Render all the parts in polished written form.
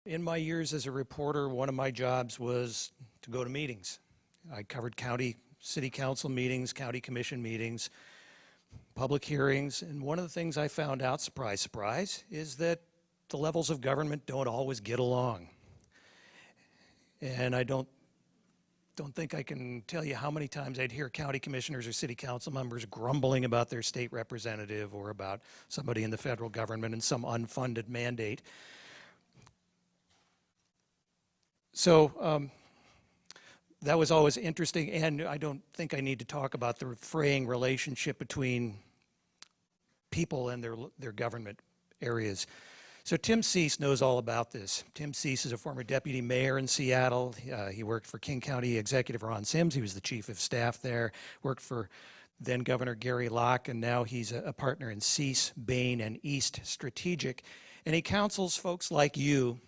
In my years as a reporter, one of my jobs was to go to meetings. I covered county city council meetings, county commission meetings, public hearings, and one of the things I found out, surprise, surprise, is that the levels of government don't always get along. And I don't think I can tell you how many times I'd hear county commissioners or city council members grumbling about their state representative or about somebody in the federal government and some unfunded mandate. So that was always interesting, and I don't think I need to talk about the fraying relationship between people and their government areas. So Tim Ceis knows all about this. Tim Ceis is a former deputy mayor in Seattle. He worked for King County Executive Ron Sims. He was the chief of staff there, worked for then Governor Gary Locke, and now he's a partner in Ceis, Bain, and East Strategic. And he counsels folks like you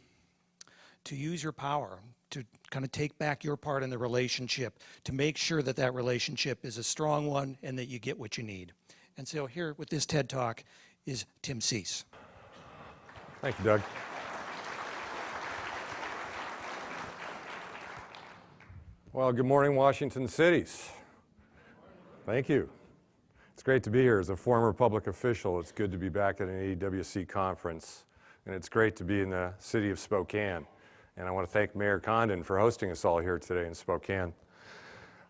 to use your power, to kind of take back your part in the relationship, to make sure that that relationship is a strong one and that you get what you need. And so here with this TED Talk is Tim Ceis. Thank you, Doug. Well, good morning, Washington Cities. Thank you. It's great to be here. As a former public official, it's good to be back at an AEWC conference, and it's great to be in the city of Spokane. And I want to thank Mayor Condon for hosting us all here today in Spokane.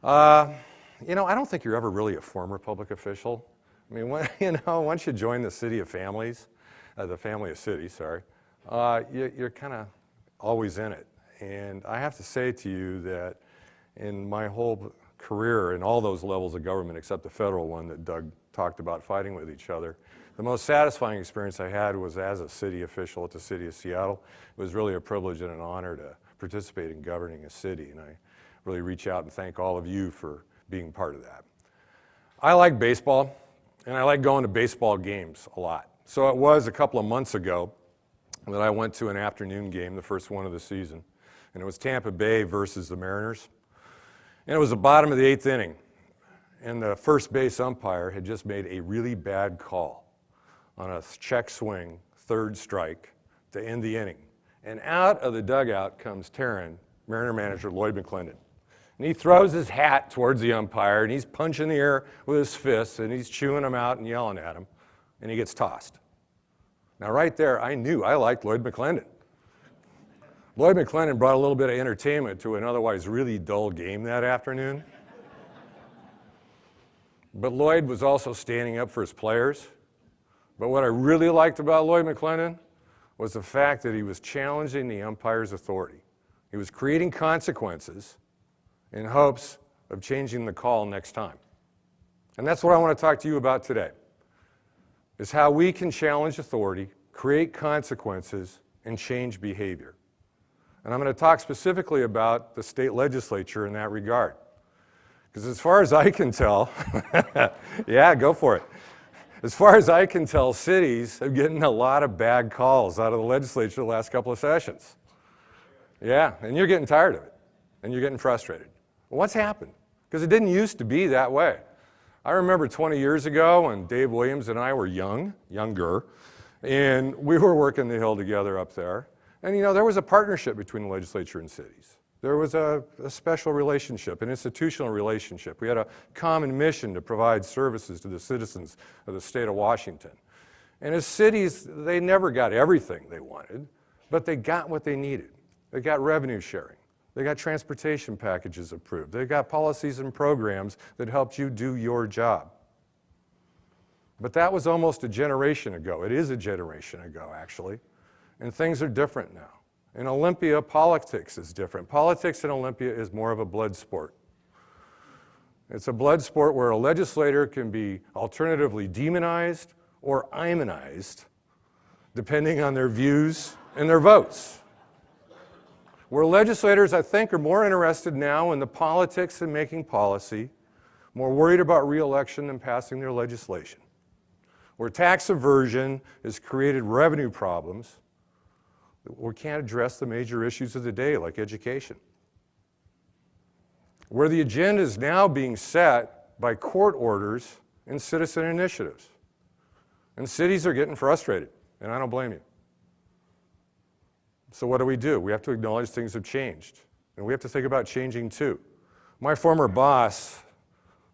You know, I don't think you're ever really a former public official. I mean, once you join the city of families, the family of cities, sorry, you're kind of always in it. And I have to say to you that in my whole career in all those levels of government, except the federal one that Doug talked about fighting with each other, the most satisfying experience I had was as a city official at the city of Seattle. It was really a privilege and an honor to participate in governing a city, and I really reach out and thank all of you for being part of that. I like baseball, and I like going to baseball games a lot. So it was a couple of months ago that I went to an afternoon game, the first one of the season, and it was Tampa Bay versus the Mariners. And it was the bottom of the 8th inning, and the first base umpire had just made a really bad call on a check swing, third strike, to end the inning. And out of the dugout comes Taryn, Mariner manager Lloyd McCleary. And he throws his hat towards the umpire, and he's punching the air with his fists, and he's chewing him out and yelling at him, and he gets tossed. Now right there, I knew I liked Lloyd McCleary. Lloyd McCleary brought a little bit of entertainment to an otherwise really dull game that afternoon. But Lloyd was also standing up for his players. But what I really liked about Lloyd McCleary was the fact that he was challenging the umpire's authority. He was creating consequences in hopes of changing the call next time. And that's what I want to talk to you about today, is how we can challenge authority, create consequences, and change behavior. And I'm going to talk specifically about the state legislature in that regard. Because as far as I can tell, yeah, go for it. As far as I can tell, cities are getting a lot of bad calls out of the legislature the last couple of sessions. Yeah, and you're getting tired of it, and you're getting frustrated. Well, what's happened? Because it didn't used to be that way. I remember 20 years ago when Dave Williams and I were younger, and we were working the Hill together up there. And you know, there was a partnership between the legislature and cities. There was a special relationship, an institutional relationship. We had a common mission to provide services to the citizens of the state of Washington. And as cities, they never got everything they wanted, but they got what they needed. They got revenue sharing. They got transportation packages approved. They got policies and programs that helped you do your job. But that was almost a generation ago. It is a generation ago, actually. And things are different now. In Olympia, politics is different. Politics in Olympia is more of a blood sport. It's a blood sport where a legislator can be alternatively demonized or imonized, depending on their views and their votes. Where legislators, I think, are more interested now in the politics and making policy, more worried about re-election than passing their legislation. Where tax evasion has created revenue problems, we can't address the major issues of the day, like education. Where the agenda is now being set by court orders and citizen initiatives. And cities are getting frustrated, and I don't blame you. So what do? We have to acknowledge things have changed, and we have to think about changing too. My former boss,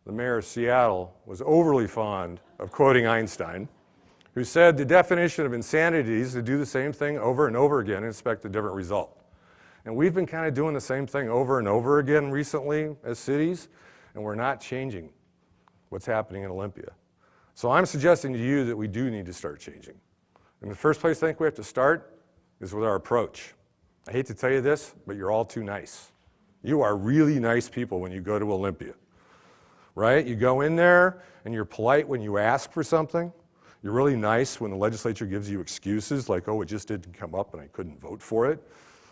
the mayor of Seattle, was overly fond of quoting Einstein, who said the definition of insanity is to do the same thing over and over again and expect a different result. And we've been kind of doing the same thing over and over again recently as cities, and we're not changing what's happening in Olympia. So I'm suggesting to you that we do need to start changing. And the first place I think we have to start is with our approach. I hate to tell you this, but you're all too nice. You are really nice people when you go to Olympia, right? You go in there and you're polite when you ask for something. You're really nice when the legislature gives you excuses like, oh, it just didn't come up and I couldn't vote for it,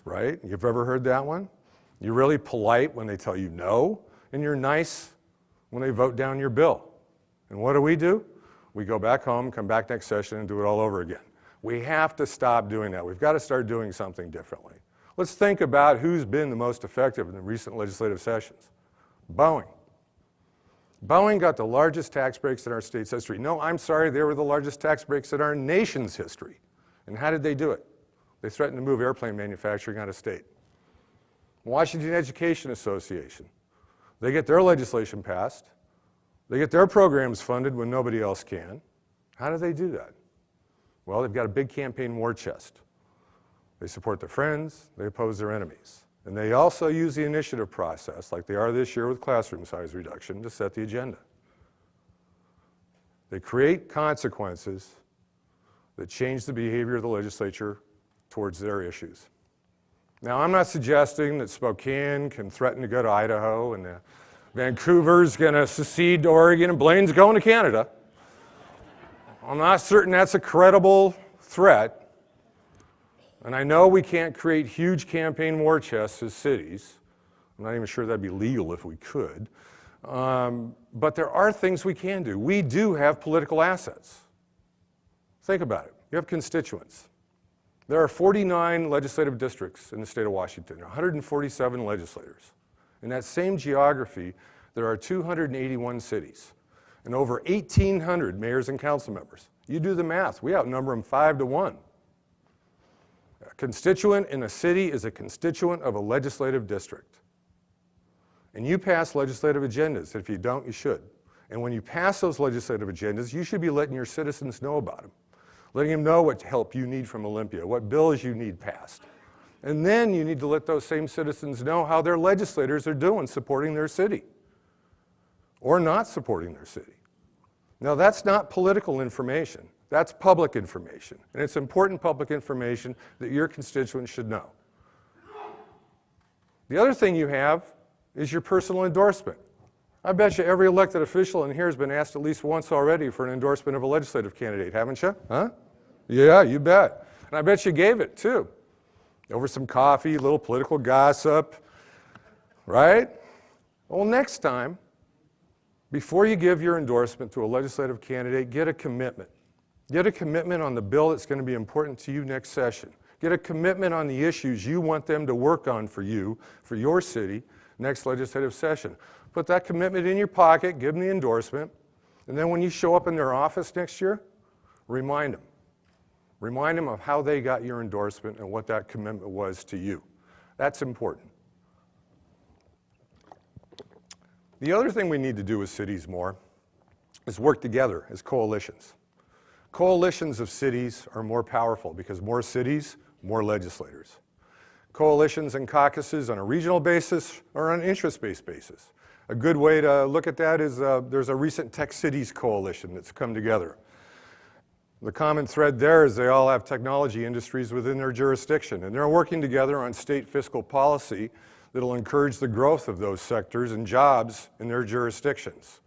right? You've ever heard that one? You're really polite when they tell you no, and you're nice when they vote down your bill. And what do? We go back home, come back next session, and do it all over again. We have to stop doing that. We've got to start doing something differently. Let's think about who's been the most effective in the recent legislative sessions. Boeing. Boeing got the largest tax breaks in our state's history. No, I'm sorry, they were the largest tax breaks in our nation's history. And how did they do it? They threatened to move airplane manufacturing out of state. Washington Education Association. They get their legislation passed. They get their programs funded when nobody else can. How do they do that? Well, they've got a big campaign war chest. They support their friends, they oppose their enemies. And they also use the initiative process, like they are this year with classroom size reduction, to set the agenda. They create consequences that change the behavior of the legislature towards their issues. Now, I'm not suggesting that Spokane can threaten to go to Idaho and Vancouver's going to secede to Oregon and Blaine's going to Canada. I'm not certain that's a credible threat. And I know we can't create huge campaign war chests as cities. I'm not even sure that'd be legal if we could. But there are things we can do. We do have political assets. Think about it. You have constituents. There are 49 legislative districts in the state of Washington, 147 legislators. In that same geography, there are 281 cities and over 1,800 mayors and council members. You do the math. We outnumber them 5-1. A constituent in a city is a constituent of a legislative district. And you pass legislative agendas. If you don't, you should. And when you pass those legislative agendas, you should be letting your citizens know about them, letting them know what help you need from Olympia, what bills you need passed. And then you need to let those same citizens know how their legislators are doing supporting their city or not supporting their city. Now, that's not political information. That's public information. And it's important public information that your constituents should know. The other thing you have is your personal endorsement. I bet you every elected official in here has been asked at least once already for an endorsement of a legislative candidate, haven't you? Huh? Yeah, you bet. And I bet you gave it, too. Over some coffee, a little political gossip, right? Well, next time, before you give your endorsement to a legislative candidate, get a commitment. Get a commitment on the bill that's going to be important to you next session. Get a commitment on the issues you want them to work on for you, for your city, next legislative session. Put that commitment in your pocket, give them the endorsement, and then when you show up in their office next year, remind them. Remind them of how they got your endorsement and what that commitment was to you. That's important. The other thing we need to do as cities more is work together as coalitions. Coalitions of cities are more powerful because more cities, more legislators. Coalitions and caucuses on a regional basis or on an interest-based basis. A good way to look at that is there's a recent Tech Cities coalition that's come together. The common thread there is they all have technology industries within their jurisdiction, and they're working together on state fiscal policy that'll encourage the growth of those sectors and jobs in their jurisdictions.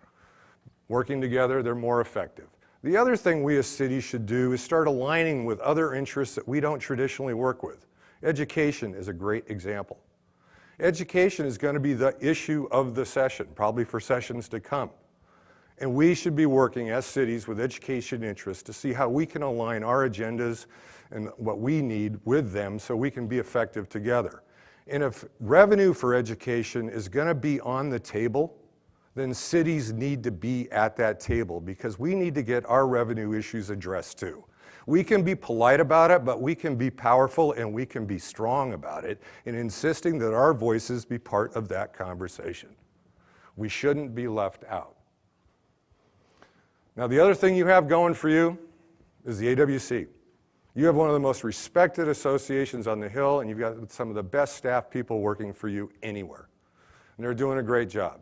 Working together, they're more effective. The other thing we as cities should do is start aligning with other interests that we don't traditionally work with. Education is a great example. Education is going to be the issue of the session, probably for sessions to come. And we should be working as cities with education interests to see how we can align our agendas and what we need with them so we can be effective together. And if revenue for education is going to be on the table, then cities need to be at that table because we need to get our revenue issues addressed too. We can be polite about it, but we can be powerful and we can be strong about it in insisting that our voices be part of that conversation. We shouldn't be left out. Now, the other thing you have going for you is the AWC. You have one of the most respected associations on the Hill, and you've got some of the best staff people working for you anywhere. And they're doing a great job.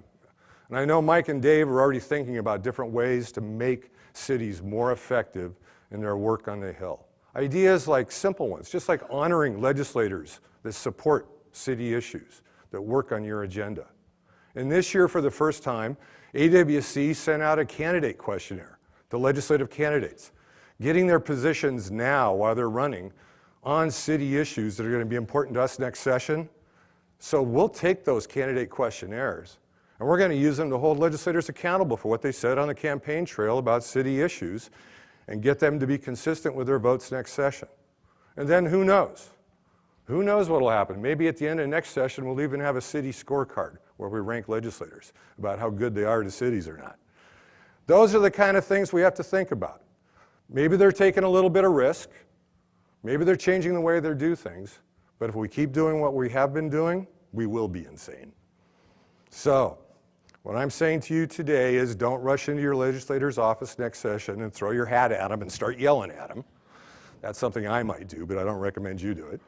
And I know Mike and Dave are already thinking about different ways to make cities more effective in their work on the Hill. Ideas like simple ones, just like honoring legislators that support city issues, that work on your agenda. And this year, for the first time, AWC sent out a candidate questionnaire to legislative candidates, getting their positions now while they're running on city issues that are going to be important to us next session. So we'll take those candidate questionnaires and we're going to use them to hold legislators accountable for what they said on the campaign trail about city issues and get them to be consistent with their votes next session. And then who knows? Who knows what will happen? Maybe at the end of next session we'll even have a city scorecard where we rank legislators about how good they are to cities or not. Those are the kind of things we have to think about. Maybe they're taking a little bit of risk. Maybe they're changing the way they do things. But if we keep doing what we have been doing, we will be insane. So, what I'm saying to you today is don't rush into your legislator's office next session and throw your hat at them and start yelling at them. That's something I might do, but I don't recommend you do it.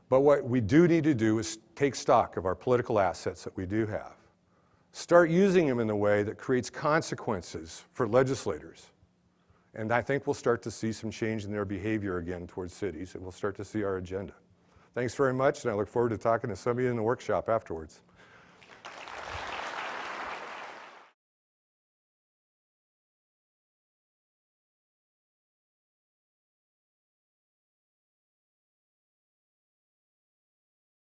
But what we do need to do is take stock of our political assets that we do have. Start using them in a way that creates consequences for legislators. And I think we'll start to see some change in their behavior again towards cities, and we'll start to see our agenda. Thanks very much, and I look forward to talking to some of you in the workshop afterwards.